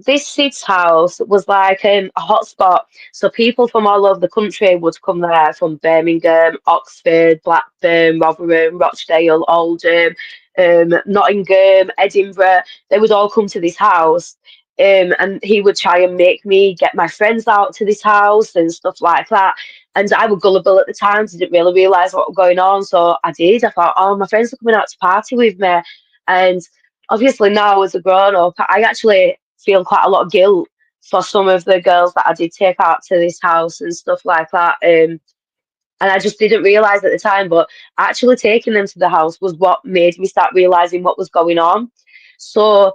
This Sid's house was like a hotspot. So people from all over the country would come there from Birmingham, Oxford, Blackburn, Rotherham, Rochdale, Oldham, Nottingham, Edinburgh. They would all come to this house. And he would try and make me get my friends out to this house and stuff like that. And I was gullible at the time, didn't really realise what was going on. So I did. I thought, oh, my friends are coming out to party with me. And obviously now as a grown up, I actually feel quite a lot of guilt for some of the girls that I did take out to this house and stuff like that. And I just didn't realise at the time, but actually taking them to the house was what made me start realising what was going on. So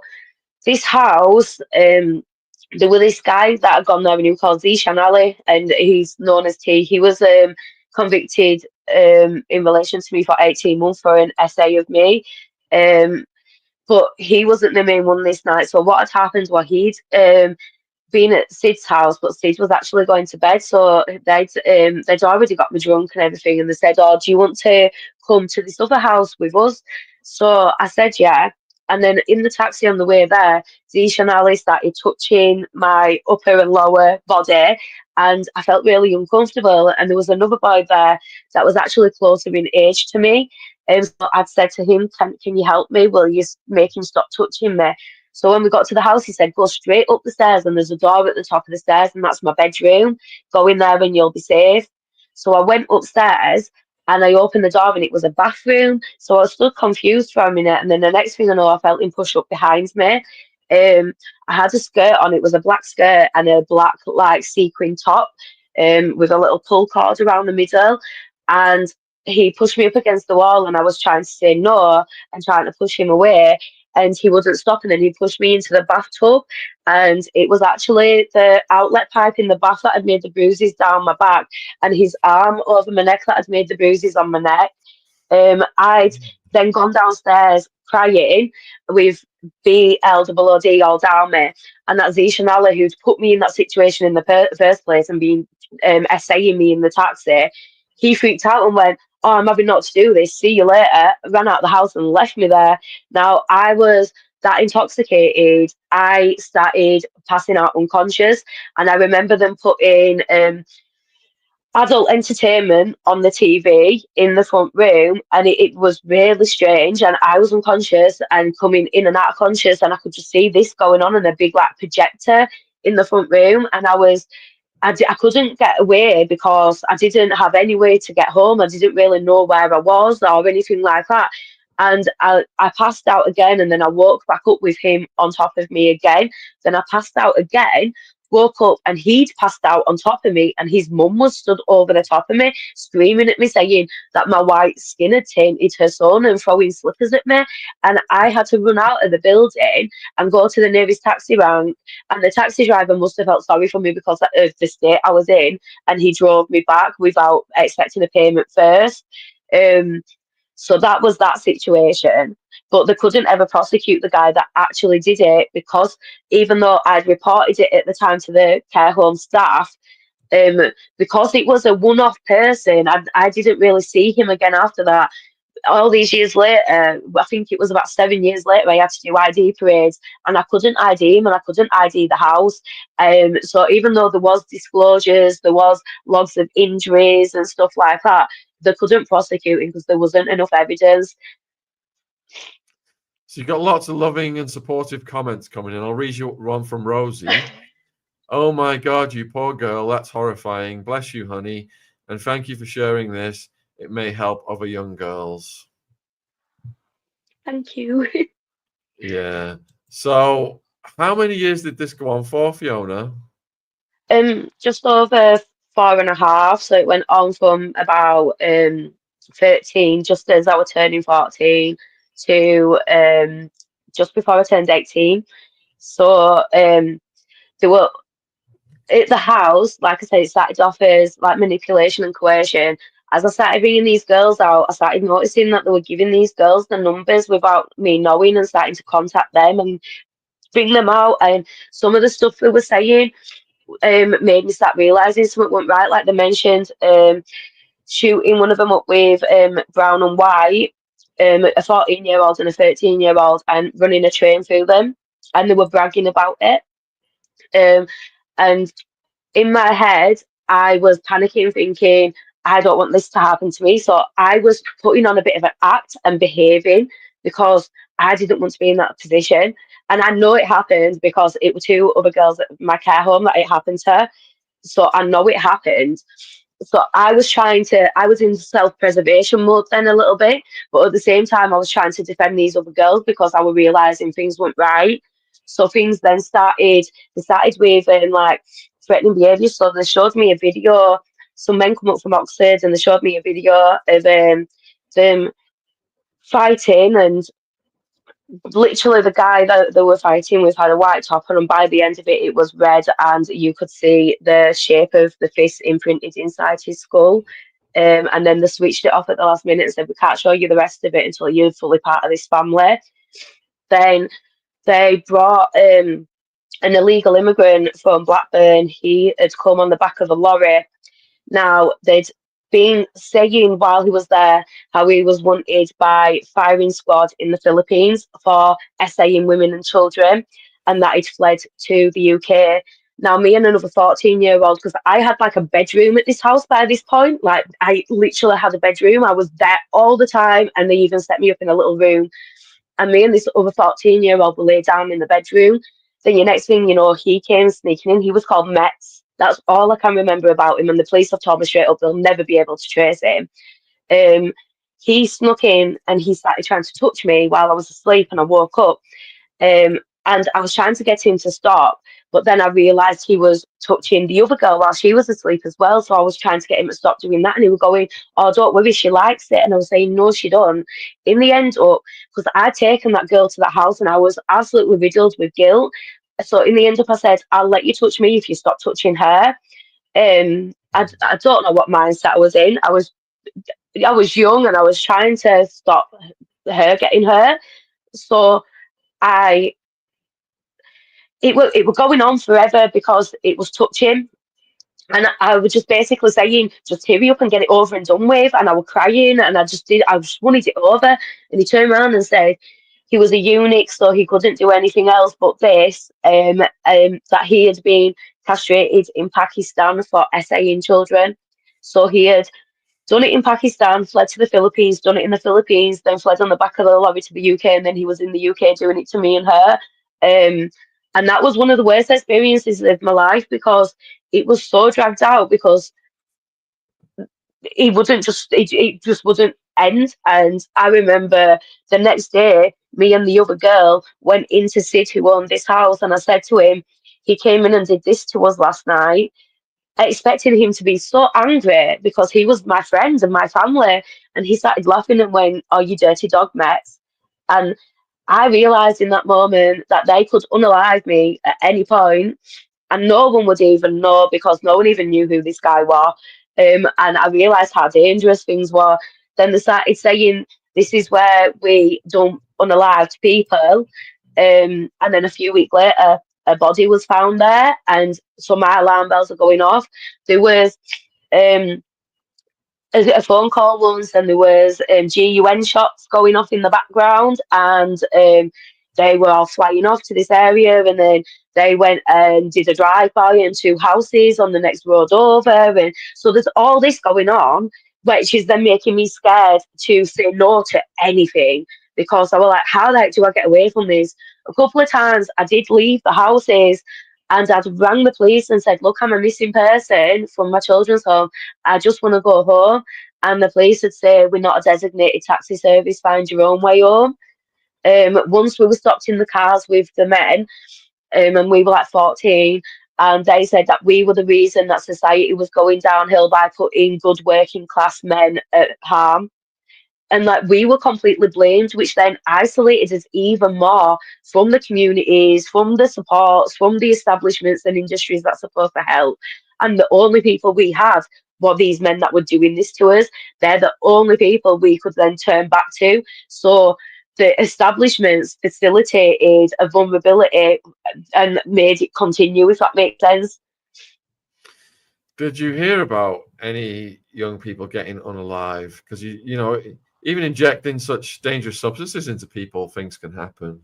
this house, there was this guy that had gone there and he was called Shaun Attwood, and he's known as T. He was convicted in relation to me for 18 months for an essay of me. Um, but he wasn't the main one this night. So what had happened was he'd been at Sid's house, but Sid was actually going to bed. So they'd already got me drunk and everything, and they said, "Oh, do you want to come to this other house with us?" So I said, "Yeah." And then in the taxi on the way there, Zisha and Ali started touching my upper and lower body, and I felt really uncomfortable. And there was another boy there that was actually closer in age to me. And so I'd said to him, can you help me? Will you make him stop touching me? So when we got to the house, he said, go straight up the stairs and there's a door at the top of the stairs and that's my bedroom. Go in there and you'll be safe. So I went upstairs and I opened the door and it was a bathroom. So I was still confused for a minute. And then the next thing I know, I felt him push up behind me. I had a skirt on. It was a black skirt and a black like sequin top with a little pull cord around the middle. And he pushed me up against the wall and I was trying to say no and trying to push him away. And he wouldn't stop, and then he pushed me into the bathtub, and it was actually the outlet pipe in the bath that had made the bruises down my back, and his arm over my neck that had made the bruises on my neck. I'd then gone downstairs crying with BLOOD all down me, and that's Ishanala who'd put me in that situation in the first place and been essaying me in the taxi. He freaked out and went, "Oh, I'm having not to do this. See you later." Ran out the house and left me there. Now I was that intoxicated. I started passing out unconscious, and I remember them putting adult entertainment on the TV in the front room, and it was really strange. And I was unconscious and coming in and out of conscious, and I could just see this going on in a big like projector in the front room, and I couldn't get away because I didn't have any way to get home. I didn't really know where I was or anything like that. And I passed out again, and then I woke back up with him on top of me again. Then I passed out again, woke up, and he'd passed out on top of me, and his mum was stood over the top of me, screaming at me, saying that my white skin had tainted her son and throwing slippers at me. And I had to run out of the building and go to the nearest taxi rank. And the taxi driver must have felt sorry for me because of the state I was in, and he drove me back without expecting a payment first. So that was that situation. But they couldn't ever prosecute the guy that actually did it because even though I'd reported it at the time to the care home staff, because it was a one-off person, I didn't really see him again after that. All these years later, I think it was about 7 years later, I had to do ID parades, and I couldn't ID him and I couldn't ID the house. So even though there was disclosures, there was logs of injuries and stuff like that, they couldn't prosecute him because there wasn't enough evidence. So you've got lots of loving and supportive comments coming in. I'll read you one from Rosie. "Oh my God, you poor girl. That's horrifying. Bless you, honey. And thank you for sharing this. It may help other young girls." Thank you. Yeah. So how many years did this go on for, Fiona? Just over 4.5. So it went on from about 13, just as I was turning 14, to just before I turned 18. So they were at the house, like I said, it started off as like manipulation and coercion. As I started bringing these girls out, I started noticing that they were giving these girls the numbers without me knowing and starting to contact them and bring them out. And some of the stuff they were saying made me start realising something went right. Like they mentioned shooting one of them up with brown and white, a 14-year-old and a 13-year-old, and running a train through them. And they were bragging about it. Um, and in my head, I was panicking, thinking, I don't want this to happen to me. So I was putting on a bit of an act and behaving because I didn't want to be in that position. And I know it happened because it were two other girls at my care home that it happened to. So I know it happened. So I was in self-preservation mode then a little bit, but at the same time, I was trying to defend these other girls because I was realizing things weren't right. So things then they started with like threatening behaviour. So they showed me a video. Some men come up from Oxford and they showed me a video of them fighting, and literally the guy that they were fighting with had a white top on, and by the end of it, it was red, and you could see the shape of the fist imprinted inside his skull. And then they switched it off at the last minute and said, "We can't show you the rest of it until you're fully part of this family." Then they brought an illegal immigrant from Blackburn. He had come on the back of a lorry. Now, they'd been saying while he was there how he was wanted by firing squad in the Philippines for essaying women and children, and that he'd fled to the UK. Now, me and another 14-year-old, because I had like a bedroom at this house by this point, like I literally had a bedroom. I was there all the time, and they even set me up in a little room. And me and this other 14-year-old were laid down in the bedroom. Then, your next thing you know, he came sneaking in. He was called Metz. That's all I can remember about him. And the police have told me straight up they'll never be able to trace him. Um, he snuck in and he started trying to touch me while I was asleep, and I woke up. And I was trying to get him to stop, but then I realised he was touching the other girl while she was asleep as well. So I was trying to get him to stop doing that, and he was going, "Oh, don't worry, she likes it." And I was saying, "No, she don't." In the end, up because I'd taken that girl to that house, and I was absolutely riddled with guilt. So in the end, up I said, "I'll let you touch me if you stop touching her." I don't know what mindset I was in. I was young and I was trying to stop her getting hurt. So I it was going on forever because it was touching. And I was just basically saying, just hurry up and get it over and done with. And I was crying and I just wanted it over. And he turned around and said he was a eunuch, so he couldn't do anything else but this, that he had been castrated in Pakistan for essaying children. So he had done it in Pakistan, fled to the Philippines, done it in the Philippines, then fled on the back of the lorry to the UK, and then he was in the UK doing it to me and her. Um, and that was one of the worst experiences of my life because it was so dragged out because it just wouldn't end. And I remember the next day, me and the other girl went into Sid, who owned this house, and I said to him, "He came in and did this to us last night." I expected him to be so angry because he was my friend and my family. And he started laughing and went, "Oh, you dirty dog, Max." And I realised in that moment that they could unalive me at any point, and no one would even know because no one even knew who this guy was. And I realised how dangerous things were. Then they started saying, "This is where we dump unalived people." And then a few weeks later, a body was found there, and so my alarm bells are going off. There was um, a phone call once, and there was GUN shots going off in the background, and they were all flying off to this area, and then they went and did a drive-by in two houses on the next road over, and so there's all this going on, which is then making me scared to say no to anything because I was like, how the heck do I get away from this? A couple of times I did leave the houses and I'd rang the police and said, "Look, I'm a missing person from my children's home. I just want to go home." And the police would say, "We're not a designated taxi service, find your own way home." Once we were stopped in the cars with the men, and we were like 14, and they said that we were the reason that society was going downhill by putting good working class men at harm. And like we were completely blamed, which then isolated us even more from the communities, from the supports, from the establishments and industries that's supposed to help. And the only people we had were these men that were doing this to us. They're the only people we could then turn back to. So the establishments facilitated a vulnerability and made it continue, if that makes sense. Did you hear about any young people getting unalive? Because you know, even injecting such dangerous substances into people, things can happen.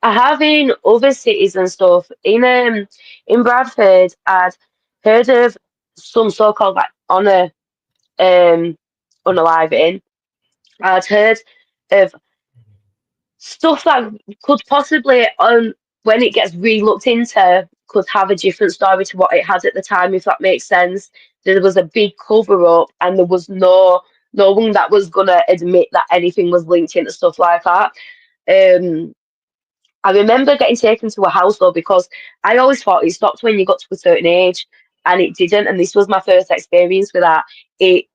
I have in other cities and stuff. In Bradford, I'd heard of some so-called like honour um unaliving. I'd heard of stuff that could possibly, when it gets re-looked into, could have a different story to what it had at the time, if that makes sense. There was a big cover up, and there was no one that was gonna admit that anything was linked into stuff like that. Um, I remember getting taken to a house though, because I always thought it stopped when you got to a certain age, and it didn't. And this was my first experience with that. It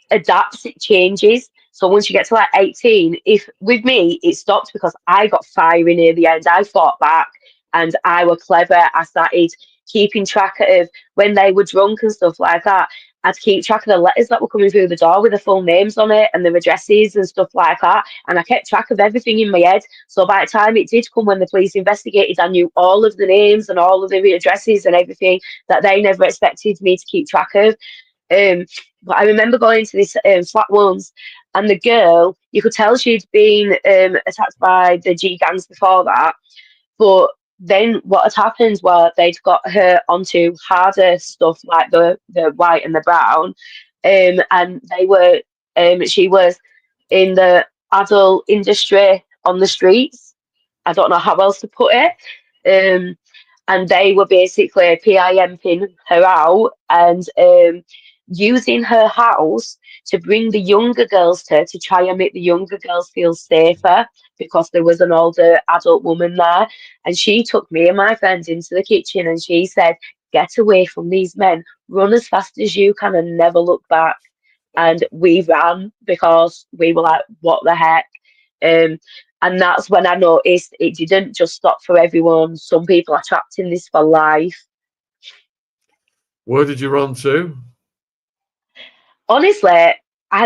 adapts, it changes. So once you get to like 18, if with me it stopped because I got fiery near the end. I fought back and I were clever. I started keeping track of when they were drunk and stuff like that. I'd keep track of the letters that were coming through the door with the full names on it and their addresses and stuff like that. And I kept track of everything in my head. So by the time it did come when the police investigated, I knew all of the names and all of the addresses and everything that they never expected me to keep track of. Um, but I remember going to this flat once, and the girl, you could tell she'd been attacked by the G gangs before that. But then what had happened was they'd got her onto harder stuff like the white and the brown, and she was in the adult industry on the streets. I don't know how else to put it. Um, and they were basically PIMPing her out and using her house to bring the younger girls to try and make the younger girls feel safer because there was an older adult woman there. And she took me and my friends into the kitchen and she said, "Get away from these men, run as fast as you can and never look back." And we ran because we were like, what the heck? Um, and that's when I noticed it didn't just stop for everyone. Some people are trapped in this for life. Where did you run to? Honestly,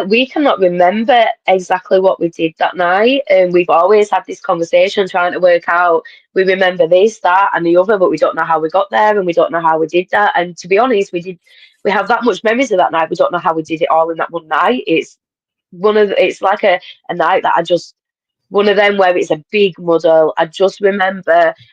we cannot remember exactly what we did that night. And we've always had this conversation trying to work out, we remember this, that, and the other, but we don't know how we got there and we don't know how we did that. And to be honest, we have that much memories of that night. We don't know how we did it all in that one night. It's like a night that I just one of them where it's a big muddle. I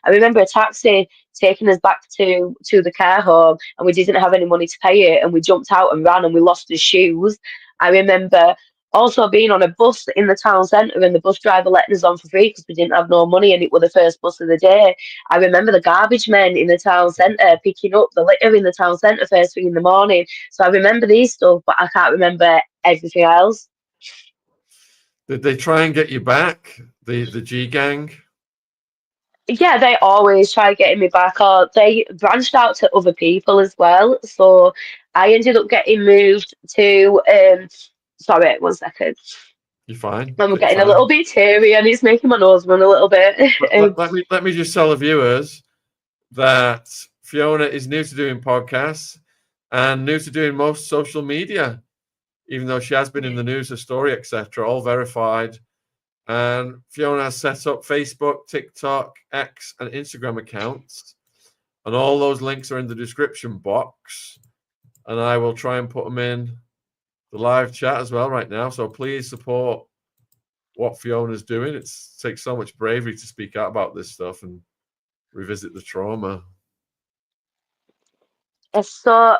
remember a taxi taking us back to the care home, and we didn't have any money to pay it, and we jumped out and ran, and we lost his shoes. I remember also being on a bus in the town centre, and the bus driver letting us on for free because we didn't have no money, and it was the first bus of the day. I remember the garbage men in the town centre picking up the litter in the town centre first thing in the morning. So I remember these stuff, but I can't remember everything else. Did they try and get you back, the G gang? Yeah, they always try getting me back, or they branched out to other people as well. So I ended up getting moved to sorry, one second. You're fine. I'm Take your getting a little time. bit teary and it's making my nose run a little bit. Let me just tell the viewers that Fiona is new to doing podcasts and new to doing most social media, even though she has been in the news, her story, etc., all verified. And Fiona has set up Facebook, TikTok, X, and Instagram accounts. And all those links are in the description box. And I will try and put them in the live chat as well right now. So please support what Fiona's doing. It takes so much bravery to speak out about this stuff and revisit the trauma. So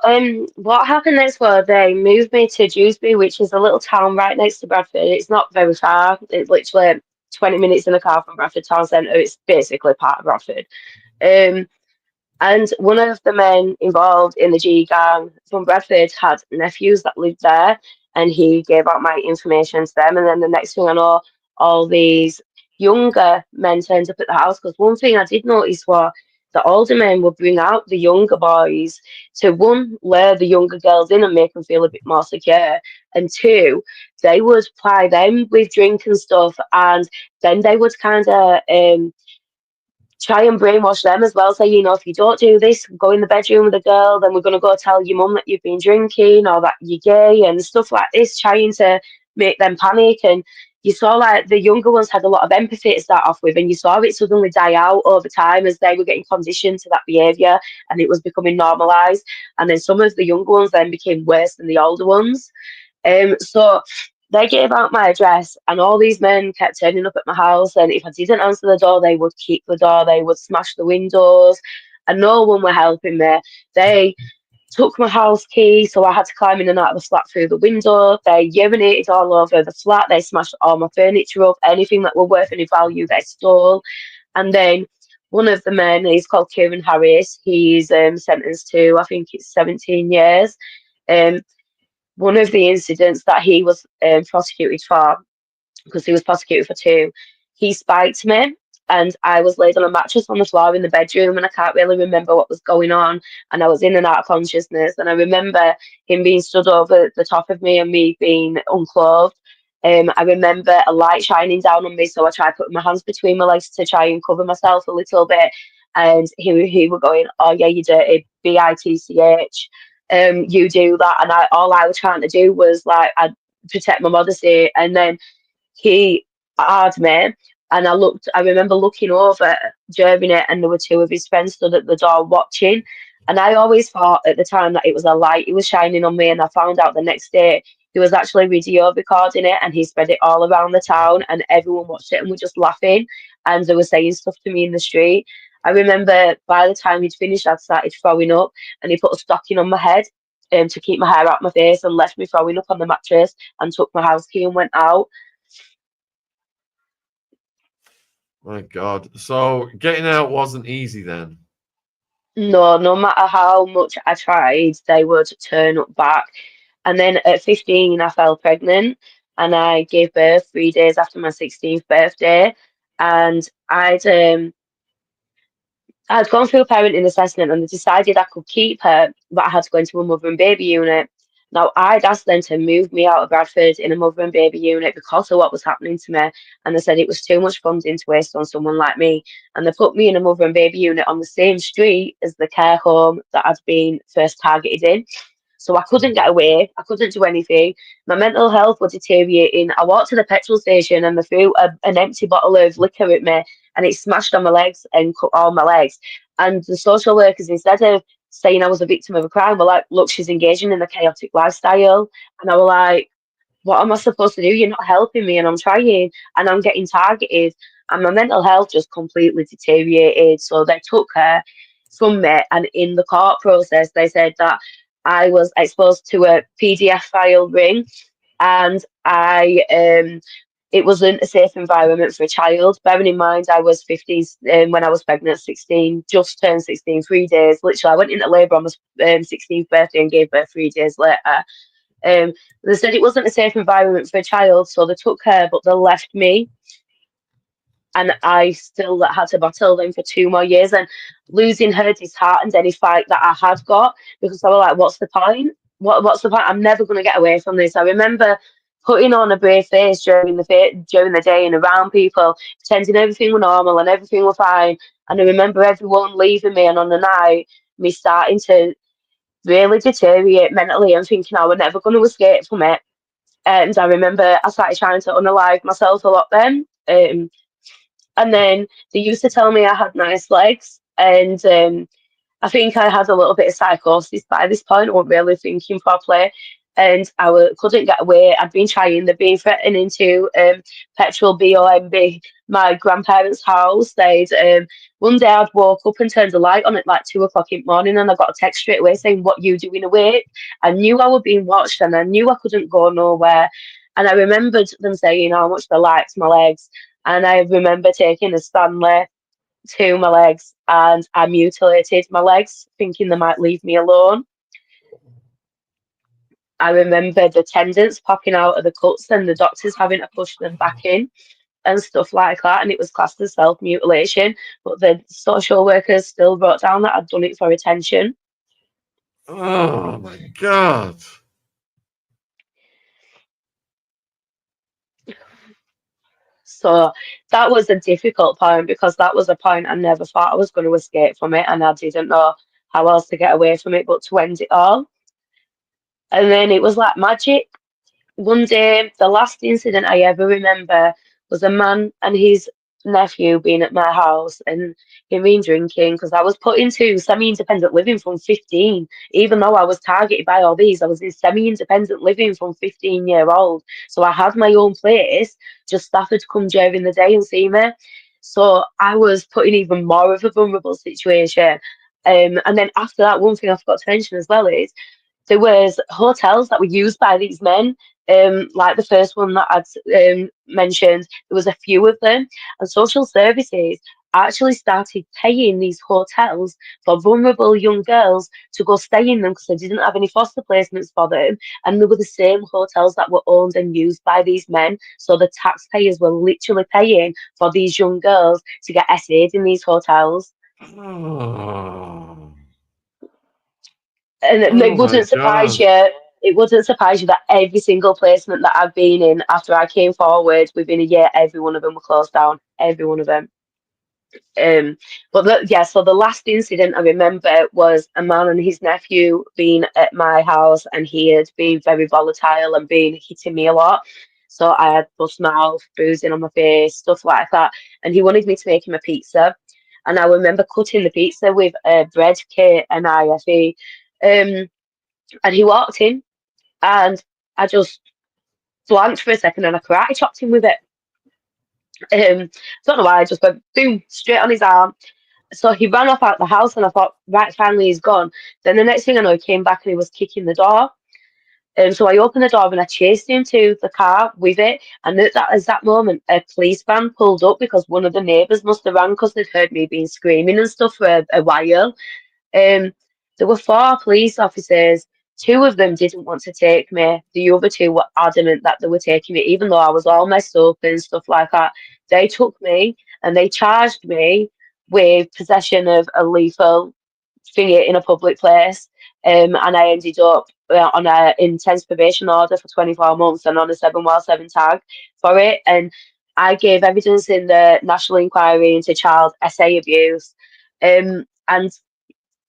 what happened next was they moved me to Dewsbury, which is a little town right next to Bradford. It's not very far. It's literally 20 minutes in the car from Bradford town centre. It's basically part of Bradford. Um, And one of the men involved in the G gang from Bradford had nephews that lived there, and he gave out my information to them. And then the next thing I know, all these younger men turned up at the house. Because one thing I did notice was the older men would bring out the younger boys to one, lure the younger girls in and make them feel a bit more secure, and two, they would ply them with drink and stuff, and then they would kind of try and brainwash them as well. Say, if you don't do this, go in the bedroom with a girl, then we're going to go tell your mum that you've been drinking or that you're gay and stuff like this, trying to make them panic. And you saw like the younger ones had a lot of empathy to start off with, and you saw it suddenly die out over time as they were getting conditioned to that behaviour and it was becoming normalised. And then some of the younger ones then became worse than the older ones. So They gave out my address, and all these men kept turning up at my house. And if I didn't answer the door, they would kick the door, they would smash the windows, and no one were helping me. They took my house key, so I had to climb in and out of the flat through the window. They urinated all over the flat. They smashed all my furniture up. Anything that were worth any value, they stole. And then one of the men, he's called Kieran Harris. He's sentenced to, I think it's 17 years. Um, One of the incidents that he was prosecuted for, because he was prosecuted for two, he spiked me, and I was laid on a mattress on the floor in the bedroom, and I can't really remember what was going on, and I was in and out of consciousness, and I remember him being stood over the top of me and me being unclothed. I remember a light shining down on me, so I tried putting my hands between my legs to try and cover myself a little bit, and he were going, "Oh yeah, you dirty bitch, you do that," and all I was trying to do was like I protect my modesty, and then he had me, and I remember looking over Jeremy, and there were two of his friends stood at the door watching. And I always thought at the time that it was a light he was shining on me, and I found out the next day he was actually video recording it, and he spread it all around the town, and everyone watched it and were just laughing, and they were saying stuff to me in the street. I remember by the time he'd finished, I'd started throwing up, and he put a stocking on my head to keep my hair out my face, and left me throwing up on the mattress, and took my house key and went out. My God. So getting out wasn't easy then. No, no matter how much I tried, they would turn up back. And then at 15, I fell pregnant, and I gave birth 3 days after my 16th birthday. And I'd gone through a parenting assessment, and they decided I could keep her, but I had to go into a mother and baby unit. Now, I'd asked them to move me out of Bradford in a mother and baby unit because of what was happening to me. And they said it was too much funding to waste on someone like me. And they put me in a mother and baby unit on the same street as the care home that I'd been first targeted in. So I couldn't get away. I couldn't do anything. My mental health was deteriorating. I walked to the petrol station, and they threw an empty bottle of liquor at me, and it smashed on my legs and cut all my legs. And the social workers, instead of saying I was a victim of a crime, were like, "Look, she's engaging in a chaotic lifestyle." And I was like, "What am I supposed to do? You're not helping me, and I'm trying, and I'm getting targeted." And my mental health just completely deteriorated. So they took her from me, and in the court process, they said that I was exposed to a PDF file ring, and it wasn't a safe environment for a child. Bearing in mind, I was 15 when I was pregnant, 16, just turned 16, 3 days. Literally, I went into labour on my 16th birthday and gave birth 3 days later. They said it wasn't a safe environment for a child, so they took her, but they left me. And I still had to battle them for 2 more years, and losing her disheartened any fight that I had got, because I was like, "What's the point? What's the point? I'm never going to get away from this." I remember putting on a brave face during the day and around people, pretending everything was normal and everything was fine. And I remember everyone leaving me, and on the night, me starting to really deteriorate mentally and thinking I was never going to escape from it. And I remember I started trying to unalive myself a lot then. And then they used to tell me I had nice legs, and I think I had a little bit of psychosis by this point. I wasn't really thinking properly, and couldn't get away. I'd been trying. They'd been threatening to petrol BOMB my grandparents' house. One day I'd woke up and turned the light on at like 2 o'clock in the morning, and I got a text straight away saying, "What you doing awake?" I knew I was being watched, and I knew I couldn't go nowhere. And I remembered them saying how much they liked my legs. And I remember taking a Stanley to my legs, and I mutilated my legs, thinking they might leave me alone. I remember the tendons popping out of the cuts, and the doctors having to push them back in and stuff like that. And it was classed as self mutilation, but the social workers still wrote down that I'd done it for attention. Oh my God. So that was a difficult point, because that was a point I never thought I was going to escape from it, and I didn't know how else to get away from it but to end it all. And then it was like magic. One day, the last incident I ever remember was a man and his nephew being at my house and him being drinking because I was put into semi-independent living from 15. Even though I was targeted by all these, I was in semi-independent living from 15-year-old. So I had my own place, just staff had to come during the day and see me. So I was put in even more of a vulnerable situation. And then after that, one thing I forgot to mention as well is there was hotels that were used by these men. Like the first one that I'd mentioned, there was a few of them, and social services actually started paying these hotels for vulnerable young girls to go stay in them because they didn't have any foster placements for them, and they were the same hotels that were owned and used by these men. So the taxpayers were literally paying for these young girls to get SA'd in these hotels. Oh, And oh my God. it wouldn't surprise you that every single placement that I've been in after I came forward within a year, every one of them were closed down. Every one of them. Um, yeah, so the last incident I remember was a man and his nephew being at my house, and he had been very volatile and been hitting me a lot. So I had bust mouth, bruising on my face, stuff like that. And he wanted me to make him a pizza. And I remember cutting the pizza with a bread kit and IFE. And he walked in, and I just blanked for a second, and I karate chopped him with it. Don't know why, I just went boom straight on his arm. So he ran off out the house, and I thought, right, finally he's gone. Then the next thing I know, he came back and he was kicking the door. So I opened the door and I chased him to the car with it. And at that exact moment, a police van pulled up because one of the neighbours must have rang because they'd heard me being screaming and stuff for a while. Um, there were four police officers. Two of them didn't want to take me. The other two were adamant that they were taking me, even though I was all messed up and stuff like that. They took me and they charged me with possession of a lethal thingy in a public place. And I ended up on a intense probation order for 24 months and on a 7-while-7 tag for it. And I gave evidence in the National Inquiry into Child SA Abuse. And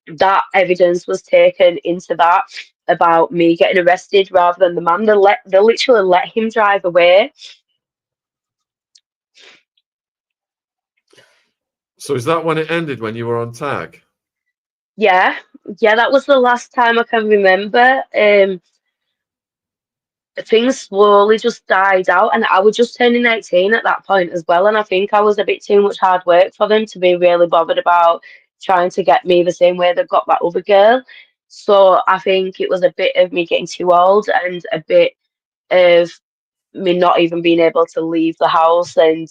that evidence was taken into that about me getting arrested rather than the man. They literally let him drive away. So is that when it ended, when you were on tag? Yeah, yeah, that was the last time I can remember. Things slowly just died out, and I was just turning 18 at that point as well. And I think I was a bit too much hard work for them to be really bothered about trying to get me the same way they got that other girl. So I think it was a bit of me getting too old and a bit of me not even being able to leave the house. And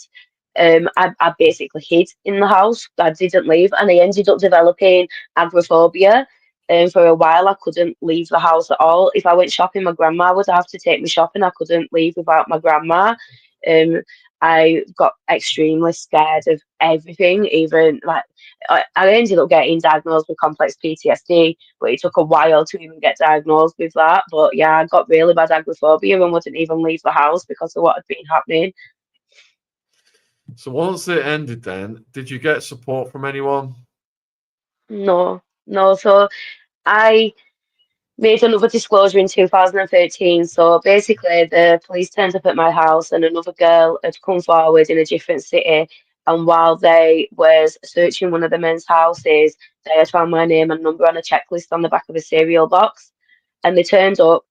I basically hid in the house. I didn't leave, and I ended up developing agoraphobia. And for a while, I couldn't leave the house at all. If I went shopping, my grandma would have to take me shopping. I couldn't leave without my grandma. Um, I got extremely scared of everything. Even like I ended up getting diagnosed with complex PTSD, but it took a while to even get diagnosed with that. But yeah, I got really bad agoraphobia and wouldn't even leave the house because of what had been happening. So once it ended, then did you get support from anyone? No, no. So I made another disclosure in 2013. So basically, the police turned up at my house, and another girl had come forward in a different city. And while they was searching one of the men's houses, they had found my name and number on a checklist on the back of a cereal box. And they turned up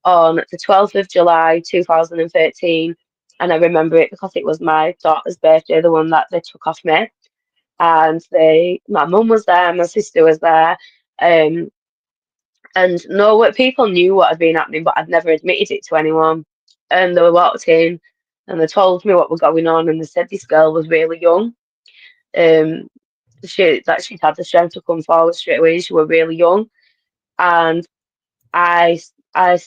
on the 12th of July 2013. And I remember it because it was my daughter's birthday, the one that they took off me. And my mum was there, my sister was there. Um, and no, what people knew what had been happening, but I'd never admitted it to anyone. And they were walked in, and they told me what was going on, and they said this girl was really young. Um, she'd had the strength to come forward straight away. She was really young, and I, I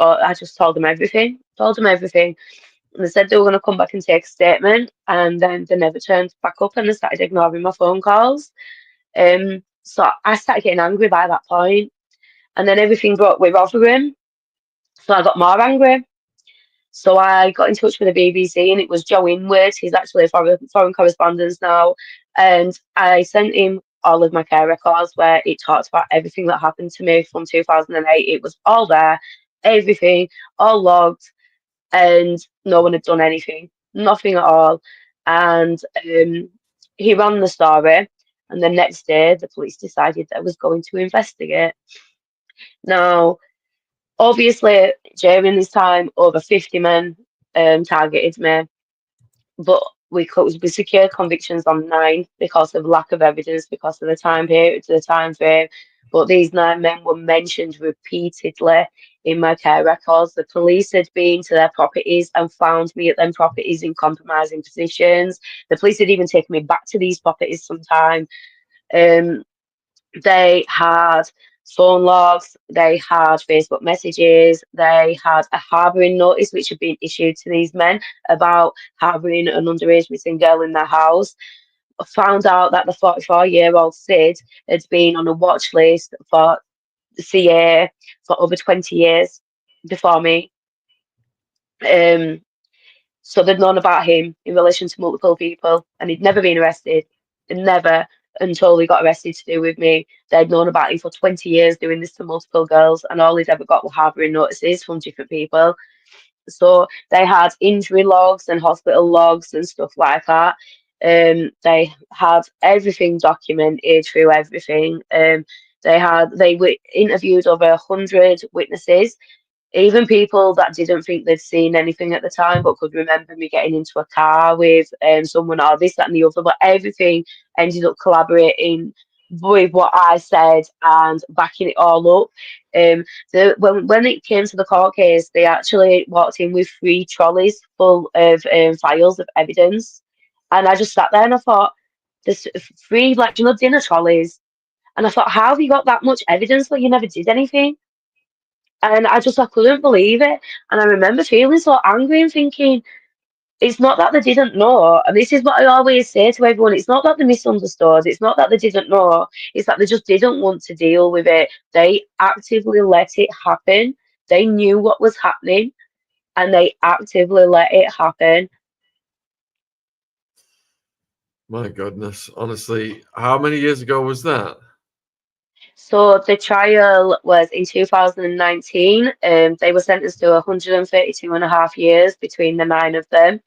I just told them everything. Told them everything, and they said they were going to come back and take a statement, and then they never turned back up, and they started ignoring my phone calls. So I started getting angry by that point, and then everything broke with Rotherham. So I got more angry. So I got in touch with the BBC, and it was Joe Inwood. He's actually a foreign correspondent now. And I sent him all of my care records where it talked about everything that happened to me from 2008. It was all there, everything, all logged, and no one had done anything, nothing at all. and he ran the story. And the next day, the police decided they was going to investigate. Now, obviously, during this time, over 50 men targeted me, but we secured convictions on 9 because of lack of evidence, because of the time period, the time frame. But these 9 men were mentioned repeatedly in my care records. The police had been to their properties and found me at them properties in compromising positions. The police had even taken me back to these properties sometime. Um, they had phone logs, they had Facebook messages, they had a harbouring notice which had been issued to these men about harbouring an underage missing girl in their house. I found out that the 44-year-old Sid had been on a watch list for CA for over 20 years before me. So they'd known about him in relation to multiple people, and he'd never been arrested, and never until he got arrested to do with me. They'd known about him for 20 years doing this to multiple girls, and all he'd ever got were harbouring notices from different people. So they had injury logs and hospital logs and stuff like that. They had everything documented through everything. They interviewed over 100 witnesses, even people that didn't think they'd seen anything at the time but could remember me getting into a car with someone or this, that, and the other. But everything ended up collaborating with what I said and backing it all up. When it came to the court case, they actually walked in with 3 trolleys full of files of evidence. And I just sat there and I thought, there's 3, like, dinner trolleys. And I thought, how have you got that much evidence but you never did anything? And I couldn't believe it. And I remember feeling so angry and thinking, it's not that they didn't know. And this is what I always say to everyone. It's not that they misunderstood. It's not that they didn't know. It's that they just didn't want to deal with it. They actively let it happen. They knew what was happening and they actively let it happen. My goodness, honestly, how many years ago was that? So the trial was in 2019. They were sentenced to 132 and a half years between the 9 of them.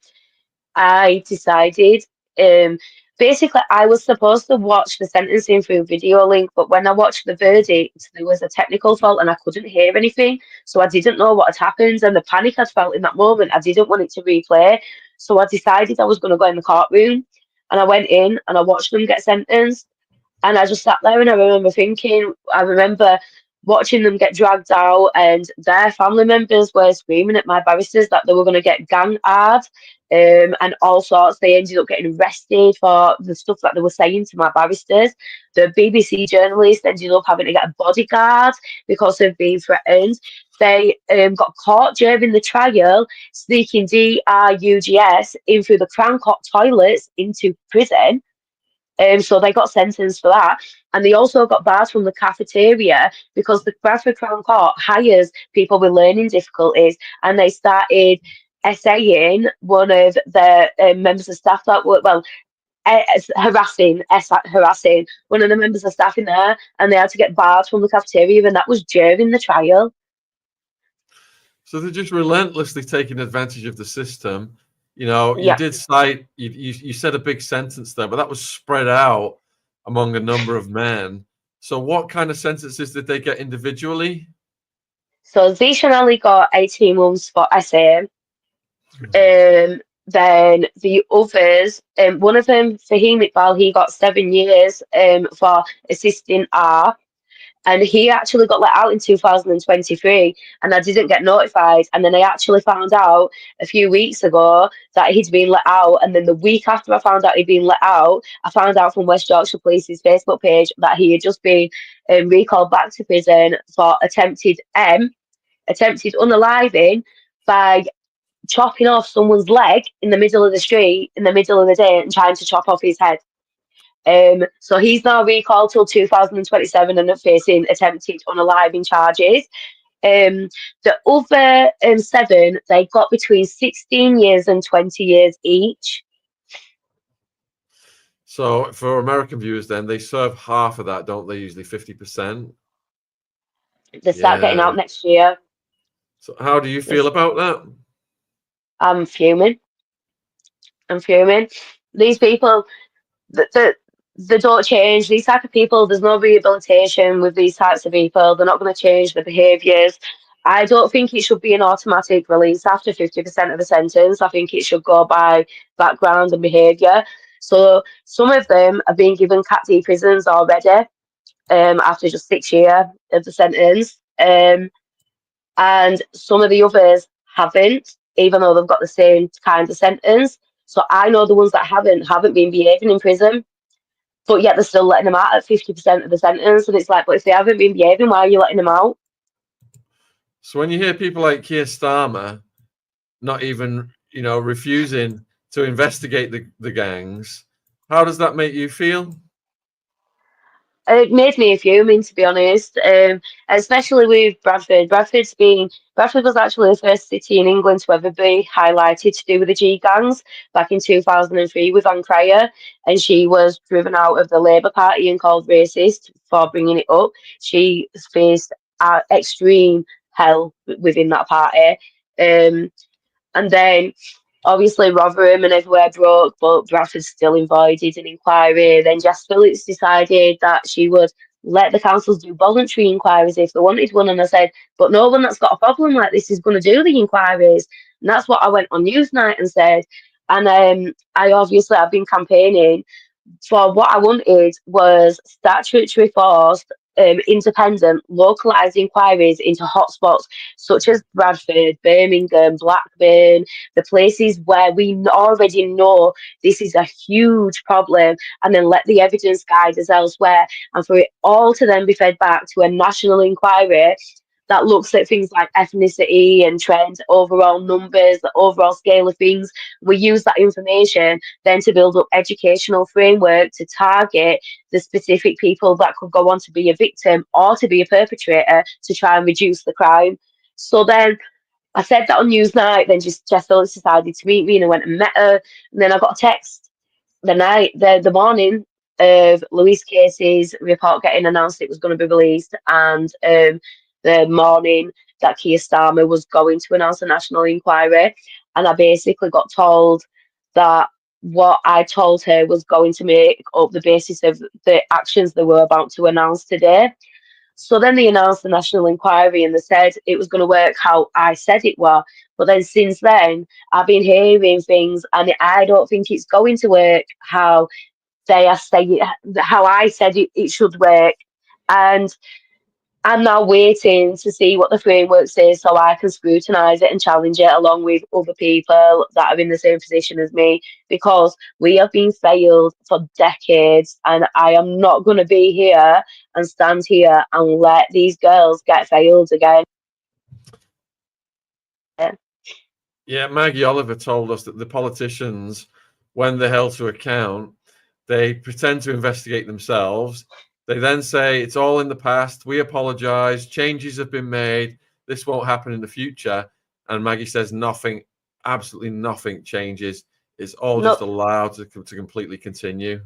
I decided, um, basically, I was supposed to watch the sentencing through video link, but when I watched the verdict, there was a technical fault and I couldn't hear anything. So I didn't know what had happened. And the panic I felt in that moment, I didn't want it to replay. So I decided I was going to go in the courtroom. And I went in and I watched them get sentenced. And I just sat there and I remember watching them get dragged out, and their family members were screaming at my barristers that they were going to get gang hard, and all sorts. They ended up getting arrested for the stuff that they were saying to my barristers. The BBC journalist ended up having to get a bodyguard because of being threatened. They got caught during the trial sneaking drugs in through the Crown Court toilets into prison. So they got sentenced for that. And they also got bars from the cafeteria because the Bradford Crown Court hires people with learning difficulties, and they started essaying one of the members of staff that were, well, harassing one of the members of staff in there, and they had to get bars from the cafeteria, and that was during the trial. So they're just relentlessly taking advantage of the system. You know, you Yeah. did cite, you said a big sentence there, but that was spread out among a number of men. So what kind of sentences did they get individually? So Zishan got 18 months for essay. Then the others, one of them, Fahim Iqbal, he got 7 years for assisting R. And he actually got let out in 2023, and I didn't get notified. And then I actually found out a few weeks ago that he'd been let out. And then the week after I found out he'd been let out, I found out from West Yorkshire Police's Facebook page that he had just been recalled back to prison for attempted unaliving by chopping off someone's leg in the middle of the street in the middle of the day and trying to chop off his head. So he's now recalled till 2027 and facing attempted unaliving charges. The other 7, they got between 16 years and 20 years each. So for American viewers, then they serve half of that, don't they? Usually 50%. They start getting out next year. So how do you feel about that? I'm fuming. I'm fuming. These people, that they don't change. These type of people, there's no rehabilitation with these types of people. They're not going to change their behaviours. I don't think it should be an automatic release after 50% of the sentence. I think it should go by background and behaviour. So some of them are being given Cat D prisons already after just 6 years of the sentence. And some of the others haven't, even though they've got the same kind of sentence. So I know the ones that haven't been behaving in prison, but yet they're still letting them out at 50% of the sentence. And it's like, but if they haven't been behaving, why are you letting them out? So when you hear people like Keir Starmer not even, refusing to investigate the gangs, how does that make you feel? It made me fuming, to be honest, especially with Bradford. Bradford was actually the first city in England to ever be highlighted to do with the G gangs back in 2003 with Ann Cryer, and she was driven out of the Labour Party and called racist for bringing it up. She faced extreme hell within that party. And then obviously Rotherham and everywhere broke, but Bradford still avoided an inquiry. Then Jess Phillips decided that she would let the councils do voluntary inquiries if they wanted one. And I said, but no one that's got a problem like this is going to do the inquiries. And that's what I went on Newsnight and said. And I've been campaigning for what I wanted was statutory forced, independent, localised inquiries into hotspots such as Bradford, Birmingham, Blackburn, the places where we already know this is a huge problem, and then let the evidence guide us elsewhere, and for it all to then be fed back to a national inquiry that looks at things like ethnicity and trends, overall numbers, the overall scale of things. We use that information then to build up educational framework to target the specific people that could go on to be a victim or to be a perpetrator to try and reduce the crime. So then I said that on Newsnight, then just Jeff Phillips decided to meet me and I went and met her. And then I got a text the morning of Louise Casey's report getting announced it was going to be released, and the morning that Keir Starmer was going to announce a national inquiry. And I basically got told that what I told her was going to make up the basis of the actions they were about to announce today. So then they announced the national inquiry and they said it was going to work how I said it were. But then since then, I've been hearing things and I don't think it's going to work how they are saying, how I said it should work. And I'm now waiting to see what the framework says so I can scrutinise it and challenge it along with other people that are in the same position as me, because we have been failed for decades and I am not going to be here and stand here and let these girls get failed again. Yeah, Maggie Oliver told us that the politicians, when they're held to account, they pretend to investigate themselves. They then say it's all in the past. We apologize. Changes have been made. This won't happen in the future. And Maggie says nothing, absolutely nothing changes. It's all just allowed to completely continue.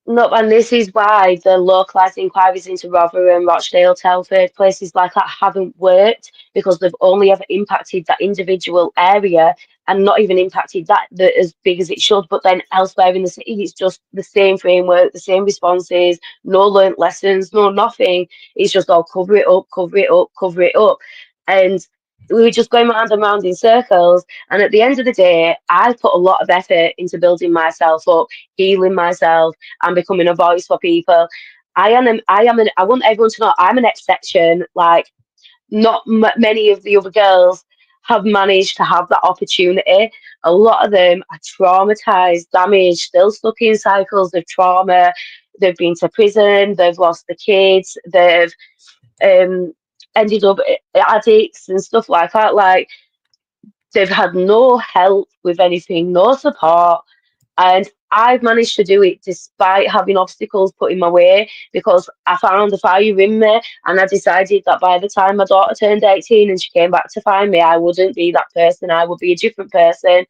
No, and this is why the localised inquiries into Rotherham, Rochdale, Telford, places like that haven't worked, because they've only ever impacted that individual area and not even impacted that as big as it should. But then elsewhere in the city, it's just the same framework, the same responses, no learnt lessons, no nothing. It's just all cover it up, cover it up, cover it up. And we were just going round and round in circles. And at the end of the day, I put a lot of effort into building myself up, healing myself, and becoming a voice for people. I want everyone to know I'm an exception. Like, not many of the other girls have managed to have that opportunity. A lot of them are traumatized, damaged, still stuck in cycles of trauma. They've been to prison, they've lost the kids, they've ended up addicts and stuff like that. Like, they've had no help with anything, no support. And I've managed to do it despite having obstacles put in my way, because I found the fire in me and I decided that by the time my daughter turned 18 and she came back to find me, I wouldn't be that person. I would be a different person.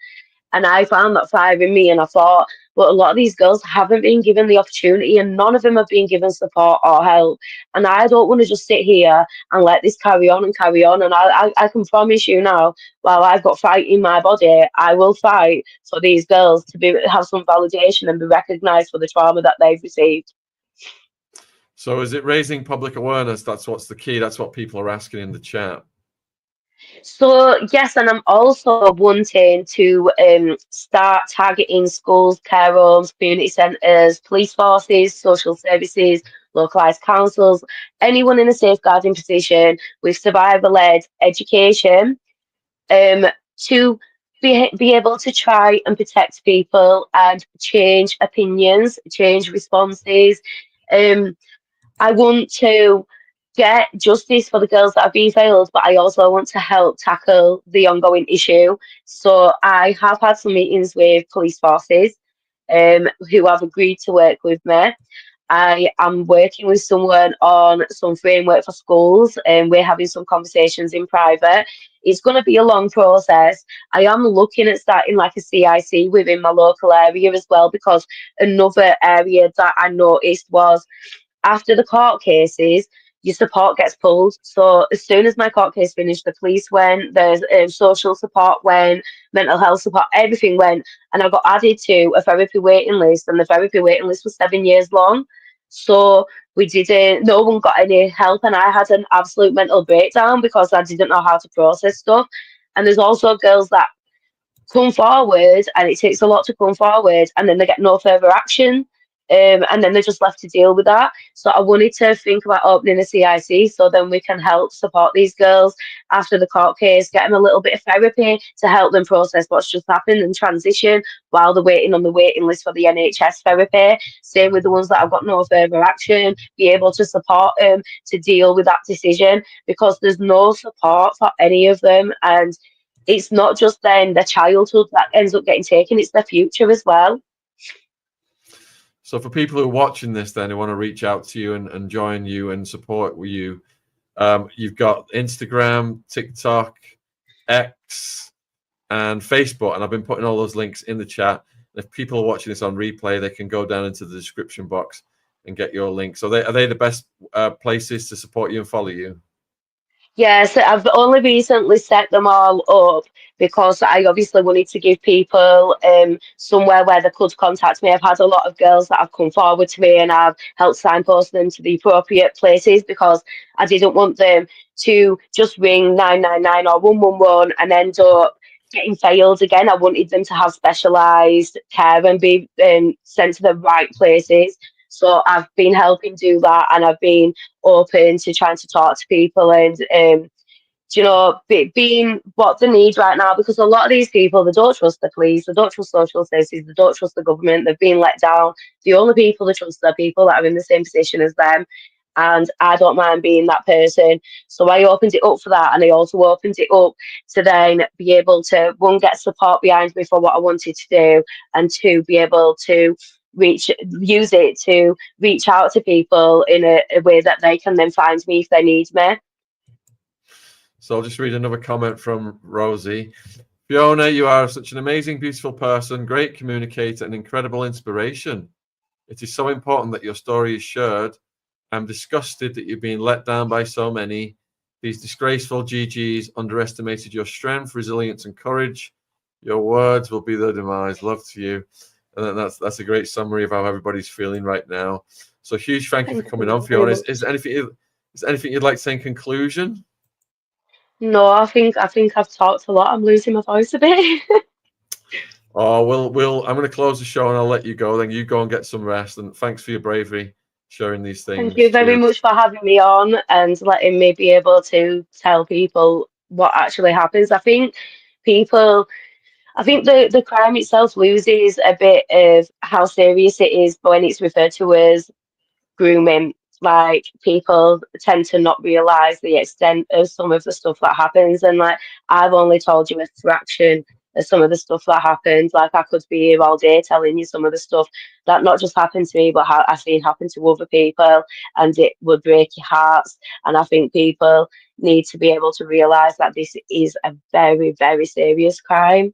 And I found that fire in me and I thought, but a lot of these girls haven't been given the opportunity, and none of them have been given support or help. And I don't want to just sit here and let this carry on and carry on. And I can promise you now, while I've got fight in my body, I will fight for these girls to have some validation and be recognised for the trauma that they've received. So is it raising public awareness? That's what's the key. That's what people are asking in the chat. So yes, and I'm also wanting to start targeting schools, care homes, community centres, police forces, social services, localised councils, anyone in a safeguarding position with survivor-led education, to be able to try and protect people and change opinions, change responses. Um, I want to get justice for the girls that have been failed, but I also want to help tackle the ongoing issue. So I have had some meetings with police forces who have agreed to work with me. I am working with someone on some framework for schools, and we're having some conversations in private. It's going to be a long process. I am looking at starting like a CIC within my local area as well, because another area that I noticed was after the court cases, your support gets pulled. So as soon as my court case finished, the police went, there's social support went, mental health support, everything went, and I got added to a therapy waiting list, and the therapy waiting list was 7 years long. So we didn't, no one got any help, and I had an absolute mental breakdown because I didn't know how to process stuff. And there's also girls that come forward, and it takes a lot to come forward, and then they get no further action, and then they're just left to deal with that. So I wanted to think about opening a CIC, so then we can help support these girls after the court case, get them a little bit of therapy to help them process what's just happened and transition while they're waiting on the waiting list for the NHS therapy. Same with the ones that have got no further action, be able to support them to deal with that decision, because there's no support for any of them. And it's not just then their childhood that ends up getting taken, it's their future as well. So for people who are watching this then, who want to reach out to you and join you and support you, you've got Instagram, TikTok, X, and Facebook. And I've been putting all those links in the chat. If people are watching this on replay, they can go down into the description box and get your link. So are they the best places to support you and follow you? Yes, I've only recently set them all up because I obviously wanted to give people somewhere where they could contact me. I've had a lot of girls that have come forward to me, and I've helped signpost them to the appropriate places, because I didn't want them to just ring 999 or 111 and end up getting failed again. I wanted them to have specialised care and be sent to the right places. So I've been helping do that, and I've been open to trying to talk to people, and being what they need right now, because a lot of these people, they don't trust the police, they don't trust social services, they don't trust the government, they've been let down. The only people they trust are people that are in the same position as them, and I don't mind being that person. So I opened it up for that, and I also opened it up to then be able to, one, get support behind me for what I wanted to do, and two, be able to use it to reach out to people in a way that they can then find me if they need me. So I'll just read another comment from Rosie. Fiona, you are such an amazing, beautiful person, great communicator, and incredible inspiration. It is so important that your story is shared. I'm disgusted that you've been let down by so many. These disgraceful GGs underestimated your strength, resilience, and courage. Your words will be their demise. Love to you. And that's a great summary of how everybody's feeling right now. So huge thank you for coming on, Fiona. Is there anything you'd like to say in conclusion? No, I think I've talked a lot. I'm losing my voice a bit. Oh, I'm going to close the show and I'll let you go. Then you go and get some rest. And thanks for your bravery, sharing these things. Thank you very much for having me on and letting me be able to tell people what actually happens. I think the crime itself loses a bit of how serious it is when it's referred to as grooming. Like, people tend to not realize the extent of some of the stuff that happens, and like, I've only told you a fraction of some of the stuff that happens. Like, I could be here all day telling you some of the stuff that not just happened to me, but I've seen happen to other people, and it would break your hearts. And I think people need to be able to realize that this is a very, very serious crime.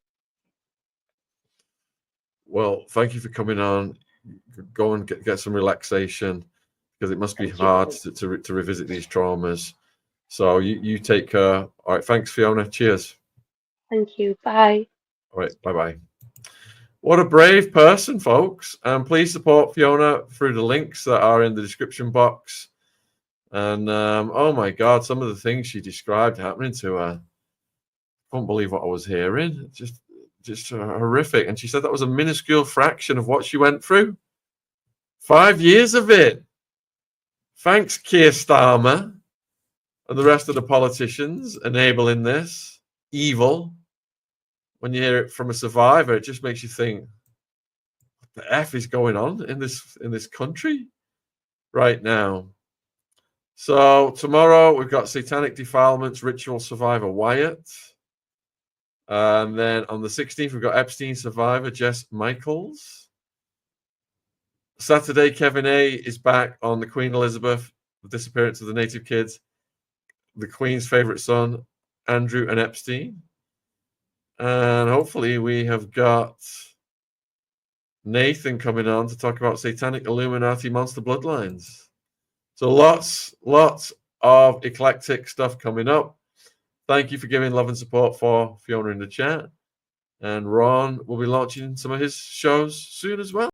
Well, thank you for coming on. Go and get some relaxation, because it must be Thank you. hard to revisit these traumas. So you take care. All right. Thanks, Fiona. Cheers. Thank you. Bye. All right. Bye-bye. What a brave person, folks. And please support Fiona through the links that are in the description box. And oh my God, some of the things she described happening to her. I couldn't believe what I was hearing. Just horrific. And she said that was a minuscule fraction of what she went through. 5 years of it. Thanks, Keir Starmer and the rest of the politicians enabling this evil. When you hear it from a survivor, it just makes you think, what the F is going on in this country right now? So tomorrow we've got Satanic Defilements Ritual Survivor Wyatt. And then on the 16th, we've got Epstein survivor Jess Michaels. Saturday, Kevin A is back on the Queen Elizabeth, the disappearance of the native kids, the Queen's favorite son, Andrew and Epstein. And hopefully we have got Nathan coming on to talk about Satanic Illuminati Monster Bloodlines. So lots of eclectic stuff coming up. Thank you for giving love and support for Fiona in the chat. And Ron will be launching some of his shows soon as well.